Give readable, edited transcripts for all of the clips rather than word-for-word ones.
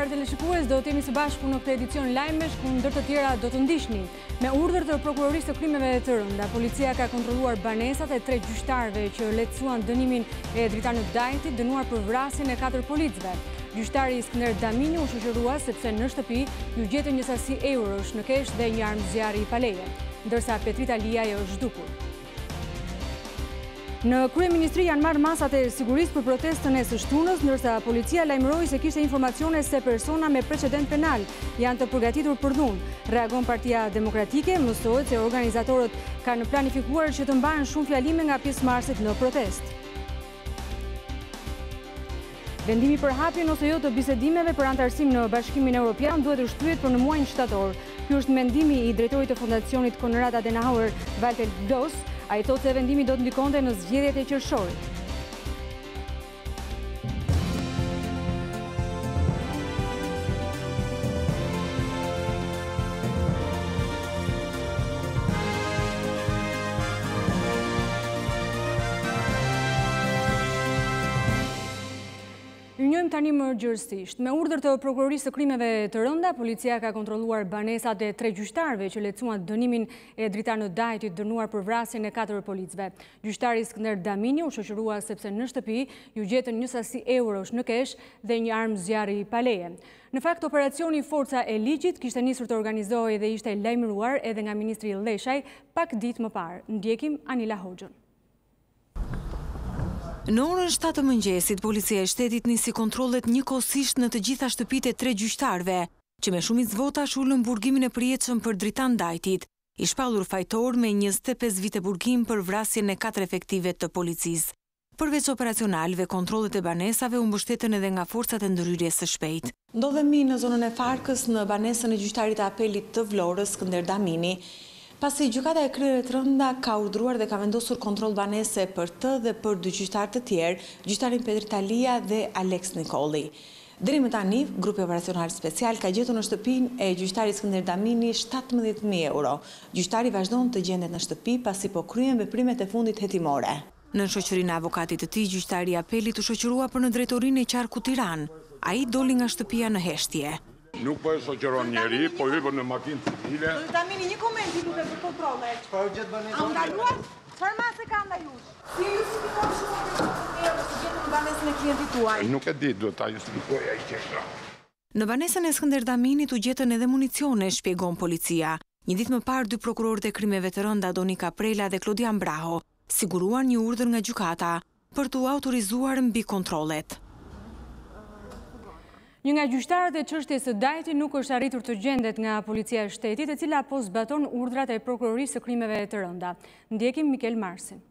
Cari teleshikues, do të jemi së bashku në këtë edicion Lajmesh, ku ndër të tjera do të ndiqni. Me urdhër të prokurorisë të krimeve të rënda, policia ka kontrolluar banesat e 3 gjyqtarëve që lehtësuan dënimin e dritanit Dajtit, dënuar për vrasjen e 4 policëve. Gjyqtari Skënder Damini u shoqërua sepse në shtëpi ju gjetën një sasi eurosh në kesh dhe një armë zjarri i paleje, ndërsa Petrita Liaja është zhdukur. Në kryeministri janë marrë masat e sigurisë për protestën e së shtunës, ndërsa policia lajmëroi se kishte informacione se persona me precedent penal janë të përgatitur për dhunë. Reagon Partia Demokratike, mësohet se organizatorët kanë planifikuar që të mbahen shumë fjalime nga pjesëmarrësit në protestë. Vendimi për hapjen ose jo të bisedimeve për antarësim në Bashkimin Evropian duhet të shtyhet për në muajin shtator. Ky është mendimi i drejtorit të fondacionit Konrad Adenauer, Walter Gross. Ai thotë se vendimi do të ndikonte në zgjedhjet e qershorit. Njojmë tani më gjërësisht. Me urdhër të prokurorisë të krimeve të rënda, policia ka kontrolluar banesat e 3 gjyqtarëve që lehtësuan dënimin e dritanit Dajtit dënuar për vrasjen e 4 policëve. Gjyqtari Skënder Damini u shoqërua sepse në shtëpi ju gjetën një sasi eurosh në kesh dhe një armë zjarri paleje. Në fakt, operacioni Forca e Ligjit kishte nisur të organizohej dhe ishte lajmëruar edhe nga ministri Leshaj pak ditë më parë. Ndjekim Anila Hoxhën. Në orën 7 të mëngjesit, policia e shtetit nisi kontrollet njëkohësisht në të gjitha shtëpitë e 3 gjyqtarëve, që me shumicë votash ulën burgimin e përjetshëm për dritan Dajtit, i shpallur fajtor me 25 vite burgim për vrasjen e 4 efektive të policisë. Përveç operacionalëve, kontrollet e banesave u mbështetën edhe nga forcat e ndërhyrjes së shpejtë. Ndodhemi në zonën e Farkës në banesën e gjyqtarit të apelit të Vlorës, Skënder Damini, pasi gjykata e krimeve të rënda ka urdhëruar dhe ka vendosur kontroll banese për të dhe për 2 gjyqtarë të tjerë, gjyqtarin Petrita Liaja dhe Alex Nikolli. Deri më tani, grupi operacional special ka gjetur në shtëpinë e gjyqtarit Skënder Damini 17.000 euro. Gjyqtari vazhdon të gjendet në shtëpi pasi po kryen veprimet e fundit hetimore. Në shoqërinë e avokatit të tij, gjyqtari i apelit u shoqërua për në drejtorinë e qarkut Tiranë. Ai doli nga shtëpia në heshtje. Nuk po e shoqëron njeri, po hyrë në makinë civile. Damini, një koment i duke për kontrollet. Çfarë gjet banesa? A ndaluar? Çfarë mase ka ndajuar? Si justifikon shumë euro që gjetën në banesën e klientit tuaj? Nuk e di, duhet ta justifikoj ai qendra. Në banesën e Skënder Daminit u gjetën edhe municione, shpjegon policia. Një ditë më parë, 2 prokurorët e krimeve të rënda, Donika Prela dhe Klodian Braho, siguruan një urdhër nga gjykata për t'u autorizuar mbi kontrollet. Një nga gjyqtarët e çështjes së Dajtit nuk është arritur të gjendet nga policia e shtetit, e cila po zbaton urdhrat e prokurorisë së krimeve të rënda. Ndjekim Mikel Marsin.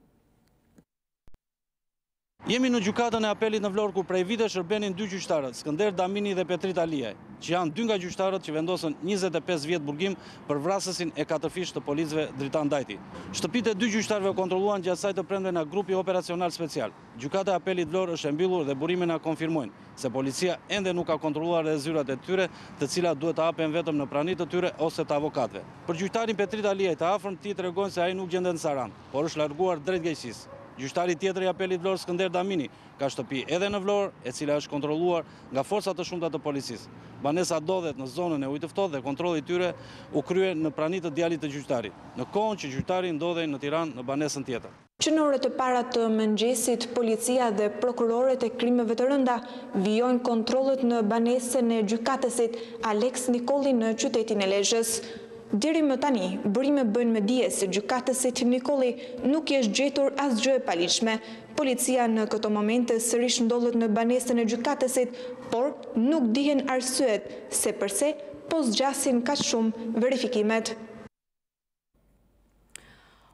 Jemi në gjykatën e apelit në Vlorë, ku prej vite shërbenin 2 gjyqtarët, Skënder Damini dhe Petrita Liaja, që janë 2 nga gjyqtarët që vendosën 25 vjet burgim për vrasësin e 4 fish të policëve dritan Dajti. Shtëpitë e 2 gjyqtarëve kontrolluan gjatë saj të premte nga grupi operacional special. Gjykata e apelit Vlorë është e mbyllur dhe burimet na konfirmojnë se policia ende nuk ka kontrolluar edhe zyrat e tyre, të cilat duhet të hapen vetëm në pranitë të tyre ose të avokatëve. Për gjyqtarin Petrita Liaja, të afërm ti tregojnë se ai nuk gjendet në Saran, por është larguar drejt Gajsisë. Gjyqtari tjetër i apelit Vlorë, Skënder Damini, ka shtëpi edhe në Vlorë, e cila është kontrolluar nga forcat të shumta të policisë. Banesa ndodhet në zonën e ujit të ftohtë dhe kontrolli i tyre u krye në pranitë të djalit të gjyqtarit, në kohën që gjyqtari ndodhej në Tiranë në banesën tjetër. Që në orët e para të mëngjesit, policia dhe prokurorët e krimeve të rënda vijojnë kontrollet në banesën e gjykatësit Alex Nikolli në qytetin e Lezhës. Deri më tani, burime bëjnë me dije se gjykatësit Nikolli nuk është gjetur asgjë e paligjshme. Policia në këto momente sërish ndodhet në banesën e gjykatësit, por nuk dihen arsyet se përse po zgjasin kaq shumë verifikimet.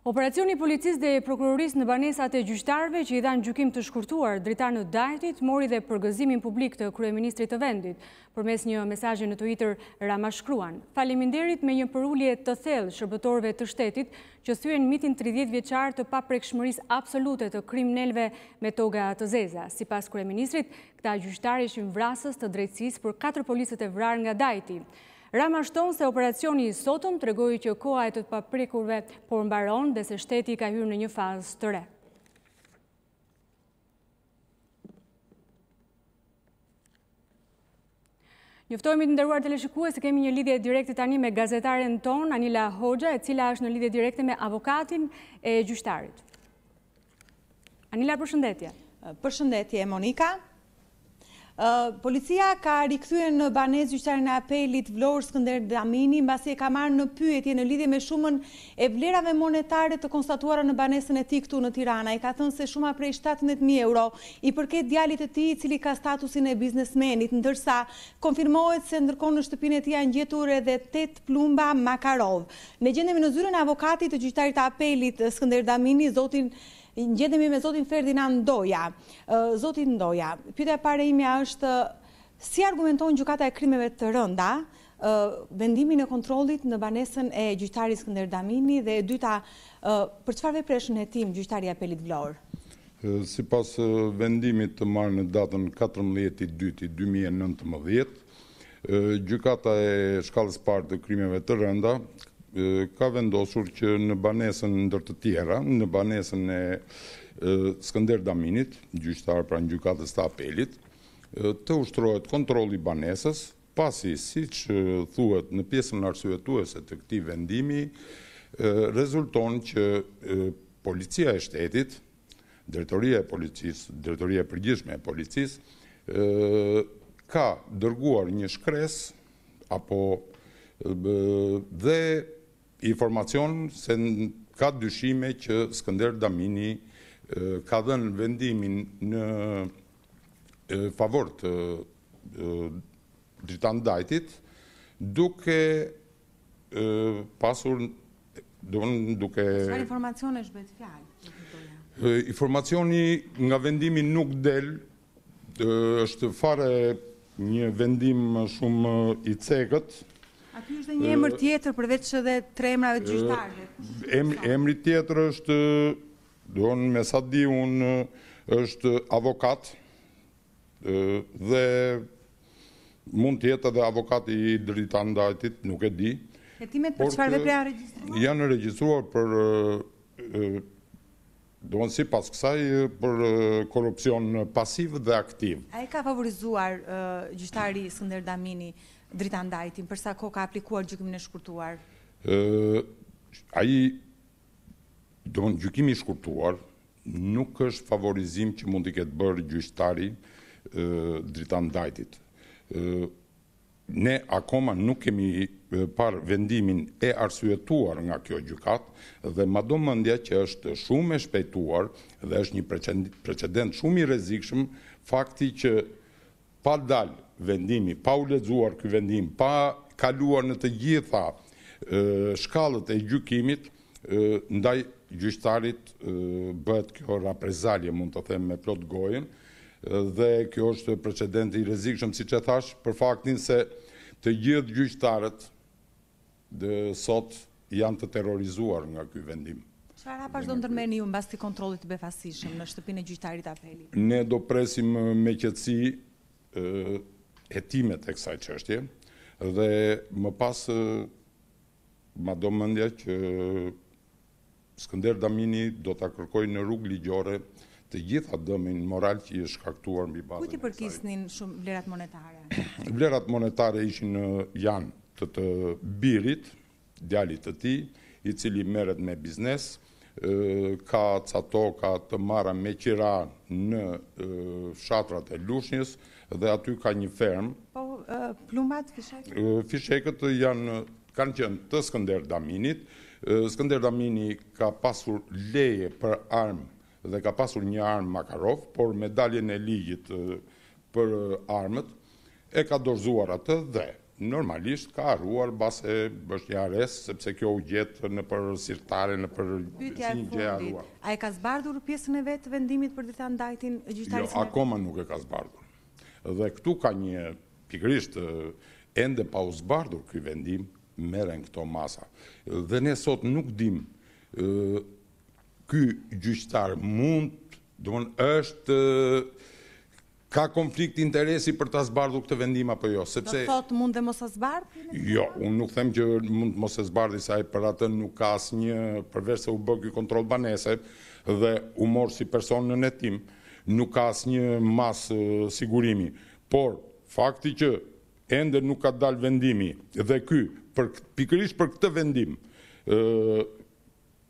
Operacioni policisë dhe prokurorisë në banesat e gjyqtarëve që i dhanë gjykim të shkurtuar dritanit Dajtit mori dhe përgëzimin publik të kryeministrit të vendit. Përmes një mesazhi në Twitter, Rama shkruan: "Faleminderit me një përulje të thellë shërbëtorëve të shtetit që thyen mitin 30 vjeçar të paprekshmërisë absolute të kriminalëve me toga të zeza." Sipas kryeministrit, këta gjyqtarë ishin vrasës të drejtësisë për 4 policët e vrarë nga Dajti. Rama shton se operacioni i sotëm tregoi që koha e të paprekurve por mbaron dhe se shteti ka hyrë në një fazë të re. Njoftojmë të nderuar teleshikues se kemi një lidhje direkte tani me gazetaren ton, Anila Hoxha, e cila është në lidhje direkte me avokatin e gjyqtarit. Anila, përshëndetje. Përshëndetje, Monika. Policia ka rikthyer në banesë gjyqtarin e apelit Vlorë Skënder Damini mbasi e ka marrë në pyetje në lidhje me shumën e vlerave monetare të konstatuara në banesën e tij këtu në Tirana. I ka thënë se shuma prej 17.000 euro i përket djalit të tij i cili ka statusin e biznesmenit, ndërsa konfirmohet se ndërkohë në shtëpinë e tij janë gjetur edhe 8 plumba Makarov. Ne gjendemi në zyrën e avokatit të gjyqtarit të apelit Skënder Damini, gjendemi me zotin Ferdinand Ndoja. Zotin Ndoja, pyetja e parë ime është si argumenton gjykata e krimeve të rënda vendimin e kontrollit në banesën e gjyqtarit Skënder Damini dhe e dyta për çfarë vepresh në hetim gjyqtari i apelit Vlorë? Sipas vendimit të marrë në datën 14/2/2019, gjykata e shkallës parë të krimeve të rënda ka vendosur që në banesën ndër të tjera, në banesën e Skënder Daminit, gjyqtar pranë gjykatës të apelit, të ushtrohet kontrolli i banesës, pasi siç thuhet në pjesën arsyetuese të këtij vendimi, rezulton që policia e shtetit, drejtoria e policisë, drejtoria e përgjithshme e policisë, ka dërguar një shkresë apo dhe informacion se ka dyshime që Skënder Damini ka dhënë vendimin në favor të dritandajtit duke pasur duke... Çfarë informacione është bëhet fjalë? Informacioni nga vendimi nuk del, është fare një vendim shumë i cekët. Aty është dhe një emër tjetër përveç edhe 3 emrave të gjyqtarëve. Emri tjetër është, me sa di unë, është avokat dhe mund të jetë edhe avokati i dritandajtit, nuk e di. Hetimet për çfarë vepre janë regjistruar? Janë regjistruar për sipas kësaj për korrupsion pasiv dhe aktiv. Ai ka favorizuar gjyqtari Skënder Damini dritandajtin, për sa kohë ka aplikuar gjykimin e shkurtuar? Gjykimi i shkurtuar nuk është favorizim që mund t'i ketë bërë gjyqtari dritandajtit. Ne akoma nuk kemi parë vendimin e arsyetuar nga kjo gjykat dhe madomendja që është shumë e shpejtuar dhe është një precedent shumë i rrezikshëm fakti që pa dalë vendimi, pa u lexuar ky vendim, pa kaluar në të gjitha shkallët e gjykimit, ndaj gjyqtarit bëhet kjo raprezalje, mund të them me plot gojën, dhe kjo është precedent i rrezikshëm, siç e thash, për faktin se të gjithë gjyqtarët sot janë të terrorizuar nga ky vendim. Çfarë hapash do ndërmerrni ju mbas të kontrollit të befasishëm në shtëpinë e gjyqtarit të apelit? Ne do presim me qetësi hetimet e kësaj çështje dhe më pas madomendja që Skënder Damini do ta kërkojë në rrugë ligjore të gjitha dëmin moral që i është shkaktuar mbi bazën. Kujt i përkisnin shumë vlerat monetare? Vlerat monetare janë të birit, djalit të tij, i cili merret me biznes, ka ca toka të marra me qira në fshatrat e Lushnjës dhe aty ka një fermë. Po, plumbat, fishekët? Fishekët kanë qenë të Skënder Daminit. Skënder Damini ka pasur leje për armë dhe ka pasur një armë Makarov, por medaljen e ligjit për armët e ka dorëzuar atë dhe normalisht ka harruar base është një arrest, sepse kjo u gjetë në për sirtare, në për Pyetja e fundit. A e ka zbardhur pjesën e vetë vendimit për dritandajtin e gjyqtarit? Jo, akoma nuk e ka zbardhur. Dhe këtu ka një pikërisht ende pa u zbardhur ky vendim, merren këto masa. Dhe ne sot nuk dim ky gjyqtar ka konflikt interesi për ta zbardhur këtë vendim apo jo, sepse do thotë mund dhe mos e zbardhë? Jo, unë nuk them që mund mos e zbardhë, sa për atë nuk ka asnjë, përveç se u bë ky kontroll banese dhe u mor si person në hetim, nuk ka asnjë mas sigurimi. Por fakti që ende nuk ka dalë vendimi dhe pikërisht për këtë vendim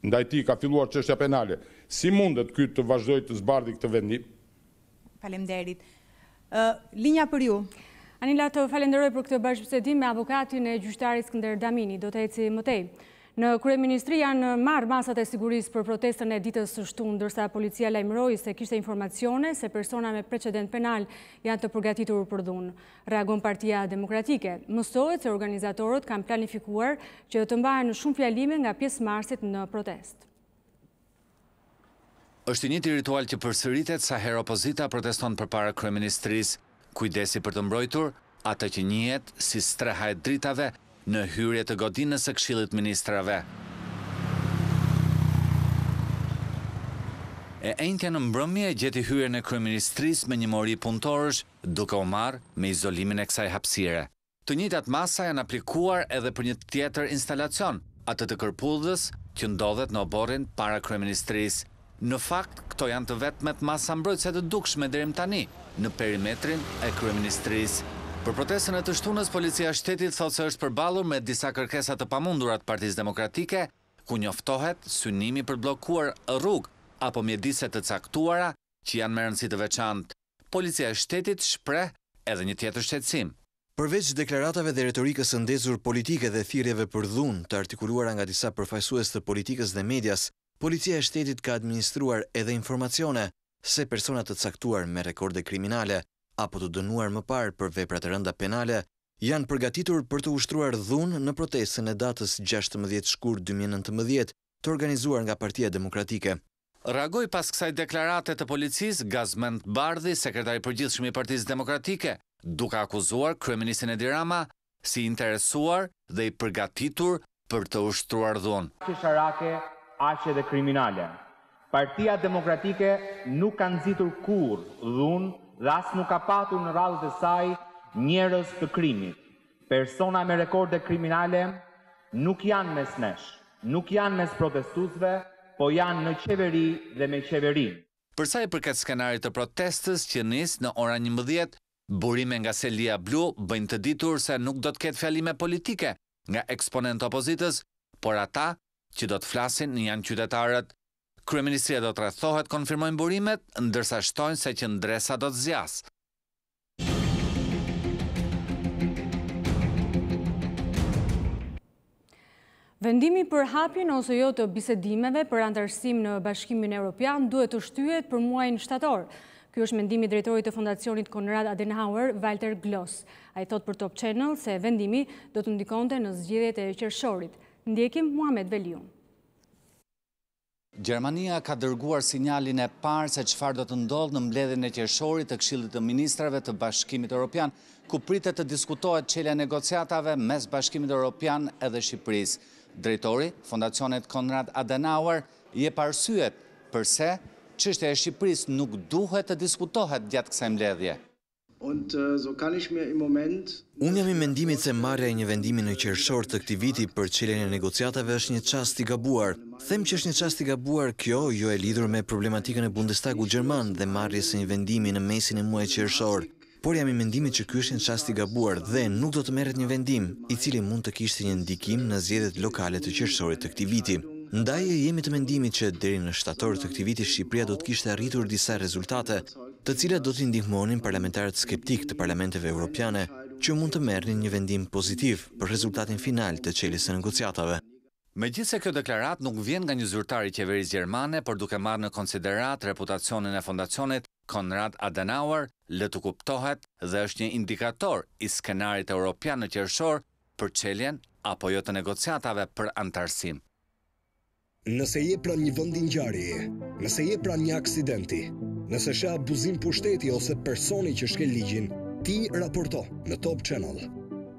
ndaj tij ka filluar çështja penale. Si mundet ky të vazhdojë të zbardhë këtë vendim? Faleminderit. Linja për ju. Anila, të falenderoj për këtë bashkëbisedim me avokatin e gjyqtarit Skënder Damini. Do të eci më tej. Në kryeministri janë marrë masat e sigurisë për protestën e ditës së shtunë, ndërsa policia lajmëroi se kishte informacione se persona me precedent penal janë të përgatitur për dhunë. Reagon Partia Demokratike. Mësohet se organizatorët kanë planifikuar që të mbahen shumë fjalime nga pjesëmarrësit në protestë. Është një ritual që përsëritet sa herë opozita proteston përpara kryeministrisë, kujdesi për të mbrojtur atë që njihet si streha e dritave në hyrje të godinës së Këshillit Ministrave. E enjtja në mbrëmje gjeti hyrjen e kryeministrisë me një mori punëtorësh, duke u marrë me izolimin e kësaj hapësire. Të njëjtat masa janë aplikuar edhe për një tjetër instalacion, atë të kërpullës që ndodhet në oborrin para kryeministrisë. Në fakt, këto janë të vetmet masa mbrojtëse të dukshme deri më tani në perimetrin e kryeministrisë. Për protestën e të shtunës, policia e shtetit thotë se është përballur me disa kërkesa të pamundura të Partisë Demokratike, ku njoftohet synimi për bllokuar rrugë apo mjedise të caktuara që janë me rëndësi të veçantë. Policia e shtetit shpreh edhe një tjetër shqetësim. Përveç deklaratave dhe retorikës së ndezur politike dhe thirrjeve për dhunë të artikuluara nga disa përfaqësues të politikës dhe medias, policia e shtetit ka administruar edhe informacione se persona të caktuar me rekorde kriminale apo të dënuar më parë për vepra të rënda penale, janë përgatitur për të ushtruar dhunë në protestën e datës 16 shkurt 2019 të organizuar nga Partia Demokratike. Reagoi pas kësaj deklarate të policisë Gazmend Bardhi, sekretari i përgjithshëm i Partisë Demokratike, duke akuzuar kryeministin Edi Rama si interesuar dhe i përgatitur për të ushtruar dhunë. Sharake, aqe dhe kriminale. Partia Demokratike nuk ka nxitur kurrë dhunë dhe as nuk ka patur në radhët e saj njerëz të krimit. Persona me rekorde kriminale nuk janë mes nesh, nuk janë mes protestuesve, po janë në qeveri dhe me qeverinë. Për sa i përket skenarit të protestës që nis në ora 11, burime nga selia blu bëjnë të ditur se nuk do të ketë fjalime politike nga eksponentë opozitës, por ata që do të flasin janë qytetarët. Kryeministria do të rrethohet, konfirmojnë burimet, ndërsa shtojnë se që ndresa do të zjasë. Vendimi për hapjen ose jo të bisedimeve për antarësim në Bashkimin Evropian duhet të shtyhet për muajin shtator. Ky është mendimi i drejtorit të Fondacionit Konrad Adenauer, Walter Gloss. Ai thot për Top Channel se vendimi do të ndikonte në zgjedhjet e qershorit. Ndjekim Muhamet Veliun. Gjermania ka dërguar sinjalin e parë se çfarë do të ndodhë në mbledhjen e qershorit të Këshillit të Ministrave të Bashkimit Evropian, ku pritet të diskutohet çelja e negociatave mes Bashkimit Evropian edhe Shqipërisë. Drejtori Fondacionit Konrad Adenauer jep arsyet pse çështja e Shqipërisë nuk duhet të diskutohet gjatë kësaj mbledhje. Unë jam i mendimit se marrja e një vendimi në qershor të këtij viti për çeljen e negociatave është një çast i gabuar. Them që është një çast i gabuar kjo jo e lidhur me problematikën e Bundestagut gjerman dhe marrjes së një vendimi në mesin e muajit qershor, por jam i mendimit që ky është një çast i gabuar dhe nuk do të merret një vendim i cili mund të kishte një ndikim në zgjedhjet lokale të qershorit të këtij viti. Ndaj jemi të mendimit që deri në shtator të këtij viti Shqipëria do të kishte arritur disa rezultate, të cilat do t'i ndihmonin parlamentarët skeptik të parlamenteve evropiane, që mund të merrnin një vendim pozitiv për rezultatin final të çeljes së negociatave. Megjithse kjo deklarat nuk vjen nga një zyrtar i qeverisë gjermane, por duke marrë në konsiderat reputacionin e fondacionit Konrad Adenauer, le të kuptohet dhe është një indikator i skenarit evropian në qershor për çeljen apo jo të negociatave për antarësim. Nëse je pranë një vendi ngjarjeje, nëse je pranë një aksidenti, nëse sheh abuzim pushteti ose personi që shkel ligjin, ti raporto në Top Channel.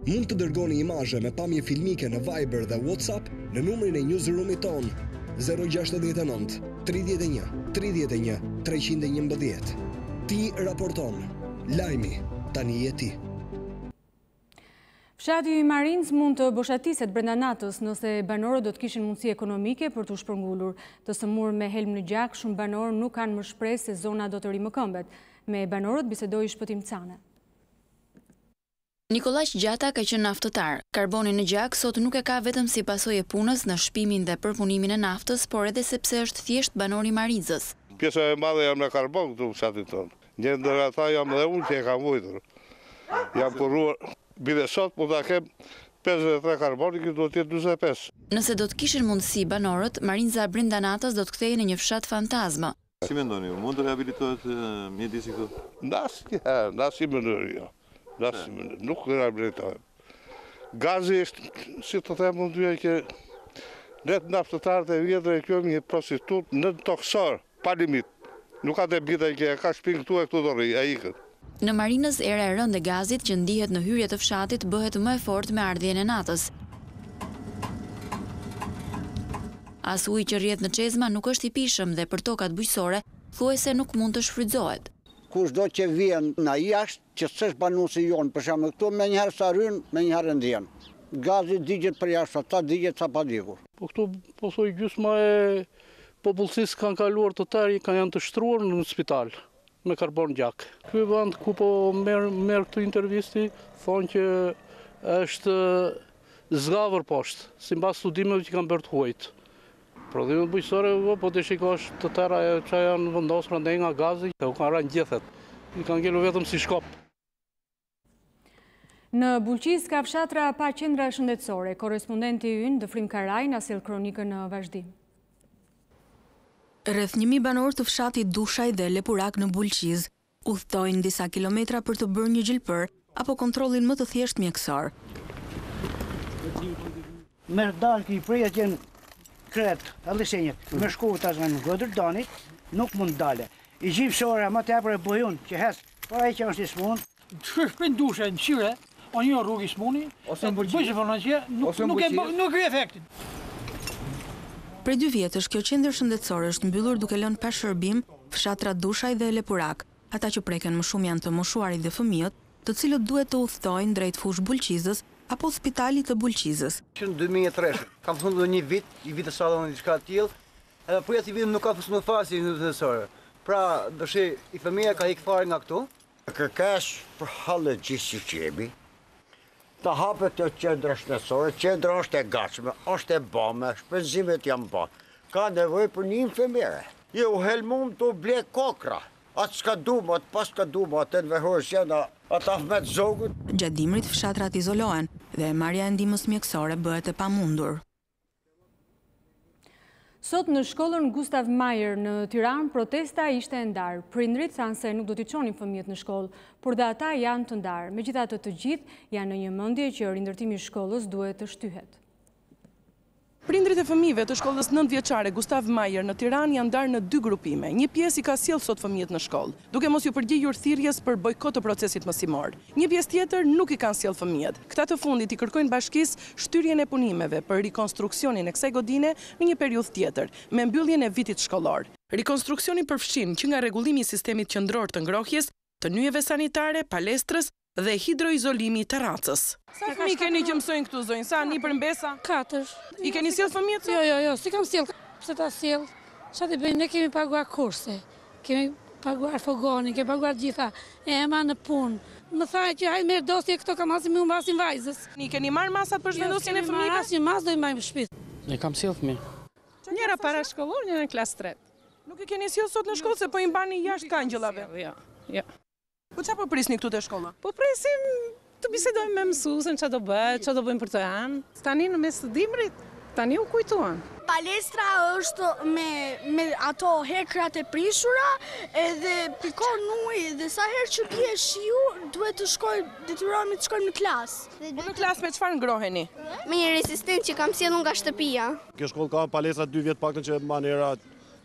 Mund të dërgoni imazhe me pamje filmike në Viber dhe WhatsApp në numrin e newsroomit ton 069 31 31 311. Ti raporton. Lajmi tani je ti. Fshati i Marins mund të boshatiset brenda natës nëse banorët do të kishin mundësi ekonomike për të shpërngulur. Të sëmurë me helm në gjak, shumë banorë nuk kanë më shpresë se zona do të rimëkëmbet. Me banorët bisedoi Shpëtim Cane. Nikolaj Gjata ka qenë naftëtar. Karboni në gjak sot nuk e ka vetëm si pasojë e punës në shpimin dhe përpunimin e naftës, por edhe sepse është thjesht banor i Marizës. Pjesa e madhe jam në karbon këtu fshatit tonë. Një ndër ata jam dhe unë që e kam vujtur. Jam punuar, bide sot, po ta kem 53 karboni, këtë do t'jetë 25. Nëse do të kishin mundësi banorët, Mariza brenda natës do të kthehej në një fshat fantazmë. Si mendoni, mund të rehabilitohet mjedisi këtu? Nasi mënyrë, jo. Nuk rehabilitohet. Gazi është, si të them unë dyja, që ne naftëtarët e vjetër e kjo një prostitut në toksor, pa limit. Nuk ka të bita që ka shpinë këtu e këtu dorë, a ikët. Në Marinës era e rëndë e gazit që ndihet në hyrje të fshatit bëhet më e fortë me ardhjen e natës. As uji që rrjedh në çezma nuk është i pishëm dhe për tokat bujqësore thuajse nuk mund të shfrytëzohet. Kushdo që vjen nga jashtë që s'është banuesi jon, për shembull këtu me njëherë sa ryn, me njëherë ndjen. Gazi digjet për jashtë, ata digjet sa pa dikur. Po këtu posoj gjysma e popullsisë kanë kaluar të tërë, janë të shtruar në spital me karbon gjak. Ky vend ku po merr këtu intervisti thonë që është zgavër poshtë, sipas studimeve që kanë bërë të huajt. Prodhimet bujqësore, po të shikosh të tëra që janë vendosur ndaj nga gazi, u kanë rënë gjethet. I kanë ngelu vetëm si shkop. Në Bulqiz ka fshatra pa qendra shëndetësore. Korrespondenti ynë Dëfrim Karaj na sjell kronikën në vazhdim. Rreth 1000 banor të fshatit Dushaj dhe Lepurak në Bulqiz udhtojnë disa kilometra për të bërë një gjilpër apo kontrollin më të thjeshtë mjekësor. Merr dal ki preja që kret, allësenjet, me shku tash në godër danit, nuk mund dale. I gjipsore më tepër e bujun që hes, para që është i smun. Shpin dushe në qyre, o një rrugë i smuni, ose në bëjë që nuk e efektin. Prej 2 vjetësh kjo qendër shëndetësore është mbyllur duke lënë pa shërbim fshatrat Dushaj dhe Lepurak. Ata që preken më shumë janë të moshuarit dhe fëmijët, të cilët duhet të udhtojnë drejt fush Bulqizës apo spitalit të Bulqizës. Që në 2003, kam fundur një vit, i vitë sa dhe në diçka tillë, edhe për jetë i vitë nuk ka fundur fasi në shëndetësore. Pra, dërshi, i fëmija ka ikë fare nga këtu. Kërkesh për halë gjithë që qemi, të hapet të qendra shëndetësore, qendra është e gatshme, është e bame, shpenzimet janë ba. Ka nevojë për një infirmiere. Jo, helmum të ble kokra. Atë s'ka dumë, atë pas s'ka dumë, atë në vehorës janë, atë afmet zogut. Gjatë dimrit fshatrat izolohen dhe marrja e ndihmës mjekësore bëhet e pamundur. Sot në shkollën Gustav Meyer në Tiranë protesta ishte e ndarë. Prindrit thanë se nuk do t'i çonin fëmijët në shkollë, por dhe ata janë të ndarë. Megjithatë të gjithë janë në një mendje që rindërtimi i shkollës duhet të shtyhet. Prindrit e fëmijëve të shkollës 9 vjeçare Gustav Meyer në Tiranë janë ndarë në 2 grupime. Një pjesë i ka sjellë sot fëmijët në shkollë, duke mos ju përgjigjur thirrjes për bojkot të procesit mësimor. Një pjesë tjetër nuk i kanë sjellë fëmijët. Këta të fundit i kërkojnë bashkisë shtyrjen e punimeve për rikonstruksionin e kësaj godine në një periudhë tjetër, me mbylljen e vitit shkollor. Rikonstruksioni përfshin që nga rregullimi i sistemit qendror të ngrohjes, të nyjeve sanitare, palestrës dhe hidroizolimi i terracës. Sa fëmijë keni që mësojnë këtu zonjë? Sa një përmbesa? 4. I keni sjell fëmijët? Jo, si kam sjell? Pse ta sjell? Çfarë bëjmë? Ne kemi paguar kurse. Kemi paguar fogonin, kemi paguar gjitha. Ema në punë. Më tha që hajde merr dosje këto kam asim më mbasin vajzës. Ni keni marr masat për zhvendosjen e fëmijëve? Asim mas do i marrim në shtëpi. Ne kam sjell fëmijë. Njëra parashkollor, njëra në klasë 3. Nuk i keni sjell sot në shkollë se po i mbani jashtë kangjëllave. Jo. Po çfarë po prisni këtu te shkolla? Po presim të bisedojmë me mësuesen çfarë do bëhet, çfarë do bëjmë për të anë. Tani në mes të dimrit, tani u kujtuan. Palestra është me ato hekrat e prishura edhe pikon ujë dhe sa herë që bie shiu duhet të detyrohemi të shkojmë në klasë. Po në klasë me çfarë ngroheni? Me një resistent që kam sjellur nga shtëpia. Kjo shkollë ka palestra 2 vjet paktën që manera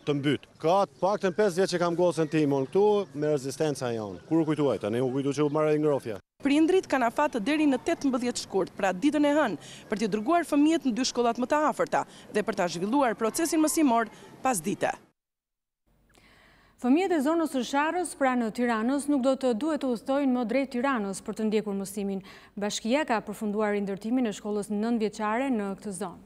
të mbyt. Ka paktën 5 vjet që kam gosën timon këtu me rezistenca jonë. Kur u kujtuaj, tani u kujtu që u marrë ngrohja. Prindrit kanë afatë deri në 18 shkurt, pra ditën e hënë, për t'i dërguar fëmijët në 2 shkollat më të afërta dhe për ta zhvilluar procesin mësimor pasdite. Fëmijët e zonës së Sharrës pranë Tiranës nuk do të duhet të udhtojnë më drejt Tiranës për të ndjekur mësimin. Bashkia ka përfunduar rindërtimin e shkollës 9 vjeçare në këtë zonë.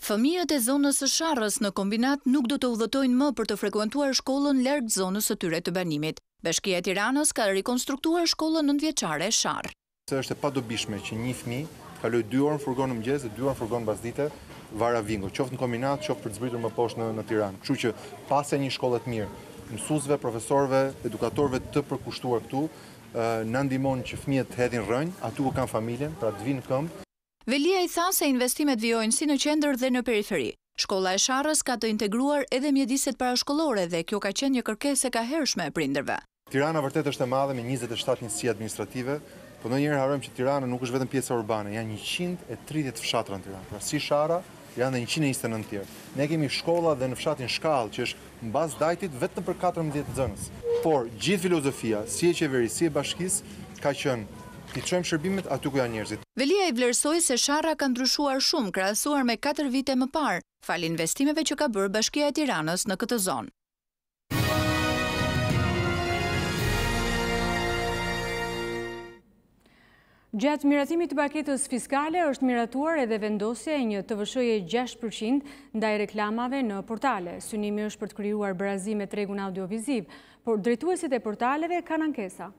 Fëmijët e zonës së Sharrës në kombinat nuk do të udhëtojnë më për të frekuentuar shkollën larg zonës së tyre të banimit. Bashkia e Tiranës ka rikonstruktuar shkollën 9 vjeçare Sharr. Se është e padobishme që një fëmijë kaloj 2 orë në furgon në mëngjes dhe 2 orë në furgon mbasdite vara vingo, qoftë në kombinat, qoftë për të zbritur më poshtë në Tiranë. Kështu që pasja një shkolle të mirë, mësuesve, profesorëve, edukatorëve të përkushtuar këtu, na ndihmon që fëmijët të hedhin rrënjë, aty ku kanë familjen, pra të vinë në këmbë. Velia i tha se investimet vijojnë si në qendër dhe në periferi. Shkolla e Sharrës ka të integruar edhe mjediset parashkollore dhe kjo ka qenë një kërkesë e kahershme e prindërve. Tirana vërtet është e madhe me 27 njësi administrative, po ndonjëherë harrojmë që Tirana nuk është vetëm pjesa urbane, janë 130 fshatra në Tiranë. Pra si Shara, janë dhe 129 tjerë. Ne kemi shkolla dhe në fshatin Shkallë, që është mbas Dajtit vetëm për 14 nxënës. Por gjithë filozofia, si e qeverisë, si e bashkisë, ka qenë ti çojmë shërbimet aty ku janë njerëzit. Velia i vlerësoi se Sharra ka ndryshuar shumë krahasuar me 4 vite më parë, fal investimeve që ka bërë Bashkia e Tiranës në këtë zonë. Gjatë miratimit të paketës fiskale është miratuar edhe vendosja e një TVSH-je 6% ndaj reklamave në portale. Synimi është për të krijuar barazim me tregun audioviziv, por drejtuesit e portaleve kanë ankesa.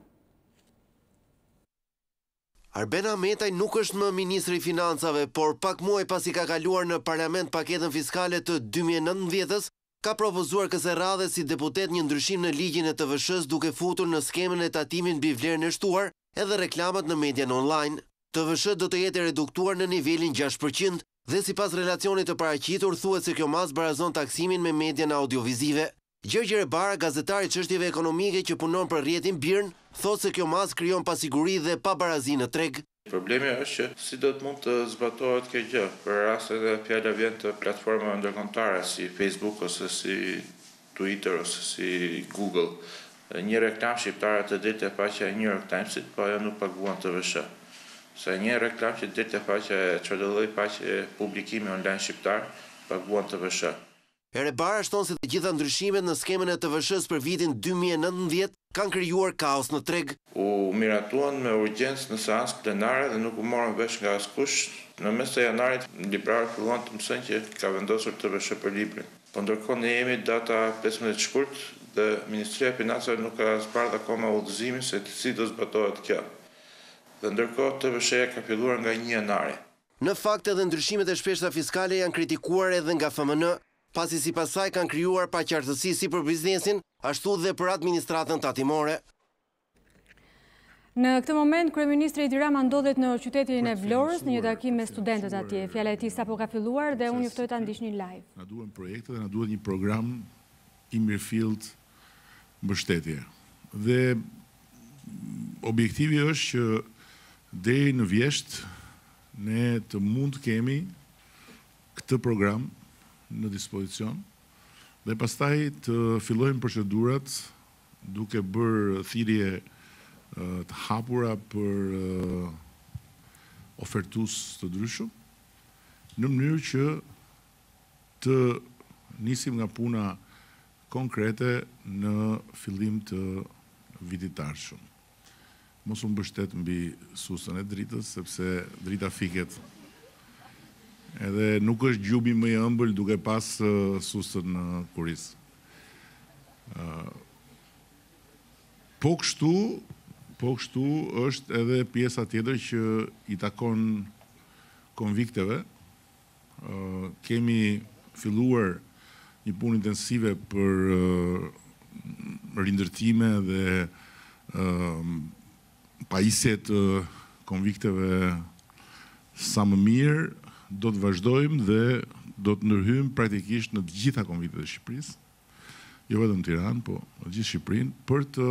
Arbena Metaj nuk është më ministri i financave, por pak muaj pasi ka kaluar në parlament paketën fiskale të 2019-s, ka propozuar kësaj radhe si deputet një ndryshim në ligjin e TVSH-s duke futur në skemën e tatimit mbi vlerën e shtuar edhe reklamat në median online. TVSH do të jetë reduktuar në nivelin 6% dhe sipas relacionit të paraqitur thuhet se kjo mas barazon taksimin me median audiovizive. Gjergjer Bara, gazetari çështjeve ekonomike që punon për rrjetin Birn, thotë se kjo mas krijon pasiguri dhe pabarazi në treg. Problemi është që si do të mund të zbatohet kjo gjë, për raste dhe fjala vjen të platformave ndërkombëtare si Facebook ose si Twitter ose si Google. Një reklam shqiptare të dilte faqja e New York Timesit, po ajo nuk paguan TVSH. Sa një reklam që dilte faqja e çdo lloj faqe publikimi online shqiptar, paguan TVSH. Ere Bara shton se të gjitha ndryshimet në skemën e TVSH-s për vitin 2019 kanë krijuar kaos në treg. U miratuan me urgjencë në seancë plenare dhe nuk u morën vesh nga askush. Në mes të janarit, librarët filluan të mësojnë që ka vendosur TVSH për librin. Po ndërkohë ne jemi data 15 Shkurt dhe Ministria e Financave nuk ka zbardhur akoma udhëzimin se si do zbatohet kjo. Dhe ndërkohë TVSH ka filluar nga 1 janari. Në fakt edhe ndryshimet e shpeshta fiskale janë kritikuar edhe nga FMN, pasi sipas saj kanë krijuar paqartësi si për biznesin, ashtu dhe për administratën tatimore. Në këtë moment, Kryeministri Edi Rama ndodhet në qytetin e Vlorës në një takim me studentët atje. Fjala e tij sapo ka filluar dhe unë juftoj ta ndiqni live. Na duhen projekte dhe na duhet një program i mirëfillt mbështetje. Dhe objektivi është që deri në vjesht ne të mund të kemi këtë program në dispozicion dhe pastaj të fillojmë procedurat duke bërë thirrje të hapura për ofertues të ndryshëm në mënyrë që të nisim nga puna konkrete në fillim të vitit të ardhshëm. Mos u mbështet mbi susën e dritës, sepse drita fiket. Edhe nuk është gjubi më i ëmbël duke pas susën në kuris. Po kështu është edhe pjesa tjetër që i takon konvikteve. Kemi filluar një punë intensive për rindërtime dhe pajisje të konvikteve sa më mirë. Do të vazhdojmë dhe do të ndërhyjmë praktikisht në të gjitha konviktet e Shqipërisë, jo vetëm Tiranë, po në gjithë Shqipërinë, për të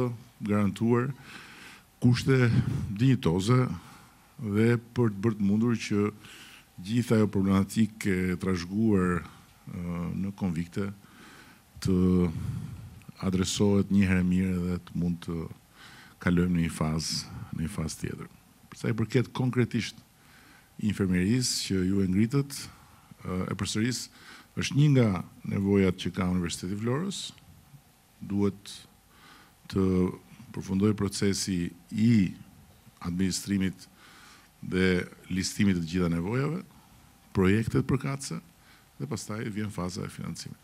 garantuar kushte dinjitoze dhe për të bërë të mundur që gjithë ajo problematikë e trashëguar në konvikte të adresohet një herë mirë dhe të mund të kalojmë në një fazë tjetër. Për sa i përket konkretisht infermierisë që ju e ngritët, e përsëris, është një nga nevojat që ka Universiteti i Vlorës. Duhet të përfundoj procesi i administrimit dhe listimit të gjitha nevojave, projektet përkatëse, dhe pastaj vjen faza e financimit.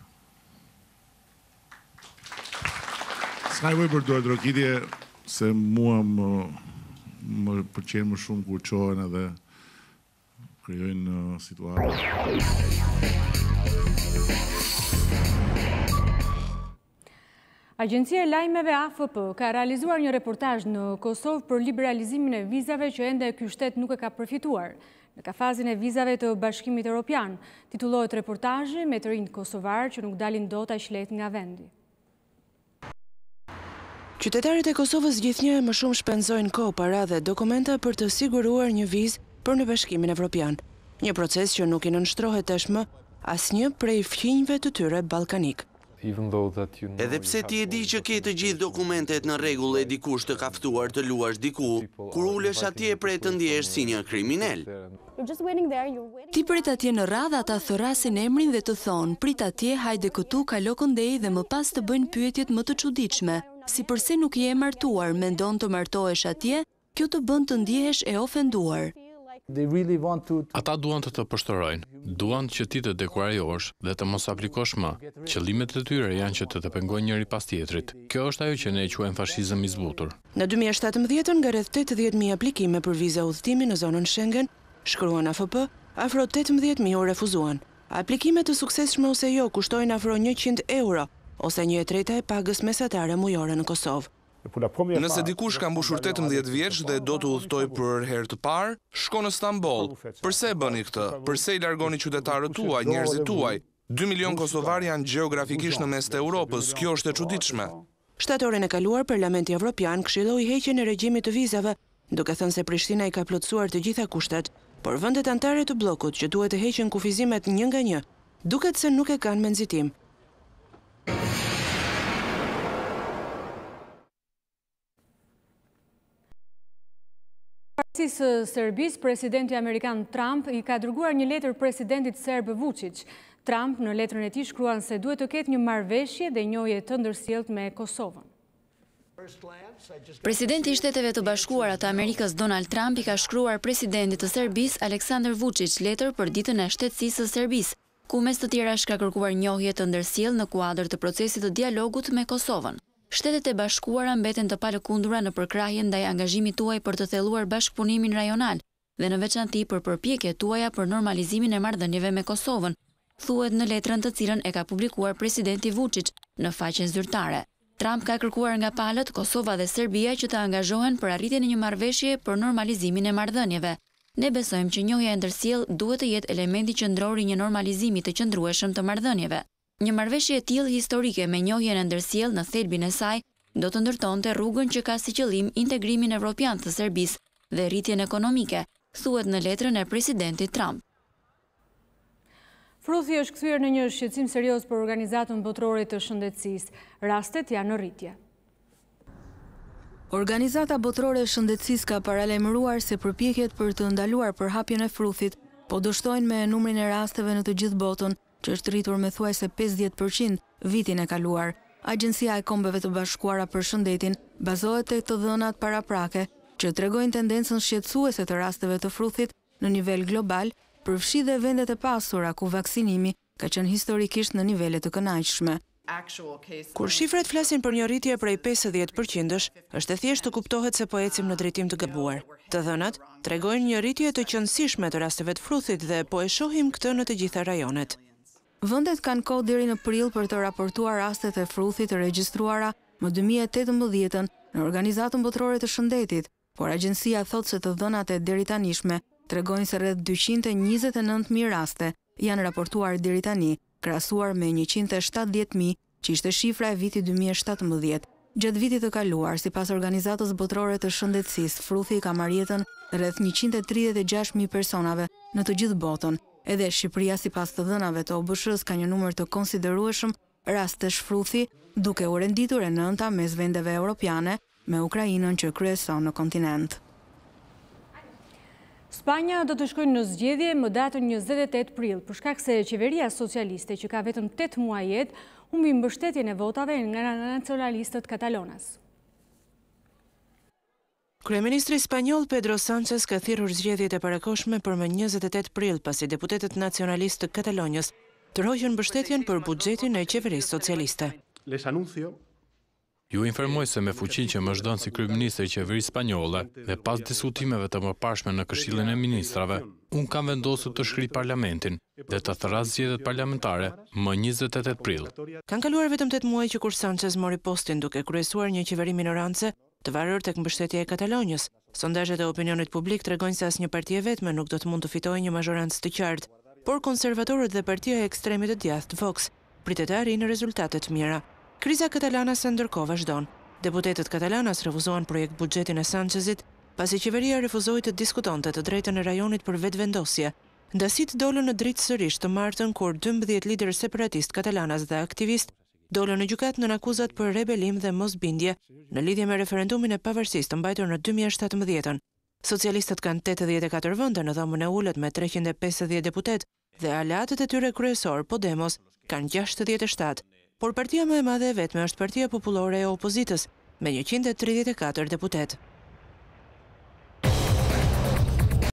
S'ka nevojë për dorëtrokitje se mua më pëlqen më shumë kur çohen edhe krijojnë situata. Agjencia e Lajmeve AFP ka realizuar një reportazh në Kosovë për liberalizimin e vizave që ende ky shtet nuk e ka përfituar. Në kafazin e vizave të Bashkimit Evropian, titullohet reportazhi me të rinj kosovar që nuk dalin dot aq lehtë nga vendi. Qytetarët e Kosovës gjithnjë më shumë shpenzojnë kohë, para dhe dokumenta për të siguruar një vizë për në Bashkimin Evropian. Një proces që nuk i nënshtrohet tashmë asnjë prej fqinjve të tyre ballkanik. Edhe pse ti e di që ke të gjithë dokumentet në rregull e dikush të kaftuar të luash diku, kur ulesh atje prej të ndjesh si një kriminal. Ti prit atje në radhë, ata thërrasin emrin dhe të thonë, prit atje, hajde këtu, kalo këndej dhe më pas të bëjnë pyetjet më të çuditshme, si përse nuk je e martuar, mendon të martohesh atje, kjo të bën të ndjehesh e ofenduar. Ata duan të pështërojnë, duan që ti të dekurajosh dhe të mos aplikosh më. Qëllimet e tyre janë që të pengojnë njëri pas tjetrit. Kjo është ajo që ne e quajmë fashizëm i zbutur. Në 2017 nga rreth 80.000 aplikime për viza udhëtimi në zonën Schengen, shkruan AFP, afro 18.000 u refuzuan. Aplikimet të suksesshme ose jo kushtojnë afro 100 euro, ose 1/3 e pagës mesatare mujore në Kosovë. Nëse dikush ka mbushur 18 vjeç dhe do të udhtoj për herë të parë, shko në Stamboll. Përse e bëni këtë? Përse i largoni qytetarët tuaj, njerëzit tuaj? 2 milion kosovar janë gjeografikisht në mes të Europës, kjo është e çuditshme. Shtatorin e kaluar, Parlamenti Evropian këshilloi heqjen e regjimit të vizave, duke thënë se Prishtina i ka plotësuar të gjitha kushtet, por vendet anëtare të bllokut që duhet të heqin kufizimet një nga një, duket se nuk e kanë me nxitim. Së Serbisë, presidenti Amerikan Trump i ka dërguar një letër presidentit serb Vučić. Trump në letrën e tij shkruan se duhet të ketë një marrëveshje dhe njohje të ndërsjellët me Kosovën. Presidenti i Shteteve të Bashkuara të Amerikës Donald Trump i ka shkruar presidentit të Serbisë Aleksandar Vučić letër për ditën e shtetësisë së Serbisë, ku mes të tjerash ka kërkuar njohje të ndërsjellë në kuadër të procesit të dialogut me Kosovën. Shtetet e Bashkuara mbeten të palëkundura në përkrahjen ndaj angazhimit tuaj për të thelluar bashkëpunimin rajonal dhe në veçanti për përpjekjet tuaja për normalizimin e marrëdhënieve me Kosovën, thuhet në letrën të cilën e ka publikuar presidenti Vučić në faqen zyrtare. Trump ka kërkuar nga palët Kosova dhe Serbia që të angazhohen për arritjen e një marrëveshje për normalizimin e marrëdhënieve. Ne besojmë që njohja e ndërsjellë duhet të jetë elementi qendror i një normalizimi të qëndrueshëm të marrëdhënieve. Një marrëveshje e tillë historike me njohjen e ndërsjellë në thelbin e saj do të ndërtonte rrugën që ka si qëllim integrimin evropian të Serbisë dhe rritjen ekonomike, thuhet në letrën e presidentit Trump. Fruthi është kthyer në një shqetësim serioz për Organizatën Botërore të Shëndetësisë. Rastet janë në rritje. Organizata Botërore e Shëndetësisë ka paralajmëruar se përpjekjet për të ndaluar përhapjen e fruthit po dështojnë me numrin e rasteve në të gjithë botën, që është rritur me thuajse 50% vitin e kaluar. Agjencia e Kombeve të Bashkuara për Shëndetin bazohet tek të dhënat paraprake, që tregojnë tendencën shqetësuese të rasteve të fruthit në nivel global, përfshi dhe vendet e pasura ku vaksinimi ka qenë historikisht në nivele të kënaqshme. Kur shifrat flasin për një rritje prej 50%-sh, është e thjeshtë të kuptohet se po ecim në drejtim të gabuar. Të dhënat tregojnë një rritje të qëndësishme të rasteve të fruthit dhe po e shohim këtë në të gjitha rajonet. Vendet kanë kohë deri në prill për të raportuar rastet e fruthit të regjistruara më 2018 në Organizatën Botërore të Shëndetit, por agjencia thotë se të dhënat e deri tanishme tregojnë se rreth 229.000 raste janë raportuar deri tani, krahasuar me 170.000 që ishte shifra e vitit 2017. Gjatë vitit të kaluar, sipas Organizatës Botërore të Shëndetësisë, fruthi ka marrë jetën rreth 136.000 personave në të gjithë botën. Edhe Shqipëria sipas të dhënave të OBSH-s ka një numër të konsiderueshëm rastesh fruthi, duke u renditur e nënta mes vendeve europiane me Ukrainën që kryeson në kontinent. Spanja do të shkojnë në zgjedhje më datën 28 prill, për shkak se qeveria socialiste që ka vetëm 8 muaj jetë, humbi mbështetjen e votave nga nacionalistët katalonas. Kryeministri spanjoll Pedro Sánchez ka thirrur zgjedhjet e parakohshme për më 28 prill, pasi deputetët nacionalistë të Katalonjës tërhoqën mbështetjen për buxhetin e qeverisë socialiste. Ju informoj se me fuqin që më zhdon si kryeministri i qeverisë spanjolle dhe pas diskutimeve të mëparshme në Këshillin e Ministrave, unë kam vendosur të shkruaj parlamentin dhe të thras zgjedhjet parlamentare më 28 prill. Kanë kaluar vetëm 8 muaj që kur Sanchez mori postin duke kryesuar një qeveri minorance të varur tek mbështetja e Katalonjës. Sondazhet e opinionit publik tregojnë se asnjë parti e vetme nuk do të mund të fitojë një mazhorancë të qartë, por konservatorët dhe partia e ekstremit të djathtë Vox pritet të arrijnë rezultate të mira. Kriza katalane së ndërkohë vazhdon. Deputetët katalanas refuzuan projekt buxhetin e Sanchezit, pasi qeveria refuzoi të diskutonte të drejtën e rajonit për vetvendosje. Ndasit dolën në dritë sërish të martën kur 12 liderë separatist katalanas dhe aktivist dolën në gjykatë në akuzat për rebelim dhe mosbindje në lidhje me referendumin e pavarësisë të mbajtur në 2017. Socialistët kanë 84 vende në dhomën e ulët me 350 deputet dhe aleatët e tyre kryesor Podemos kanë 67. Por partia më e madhe e vetme është Partia Popullore e Opozitës me 134 deputet.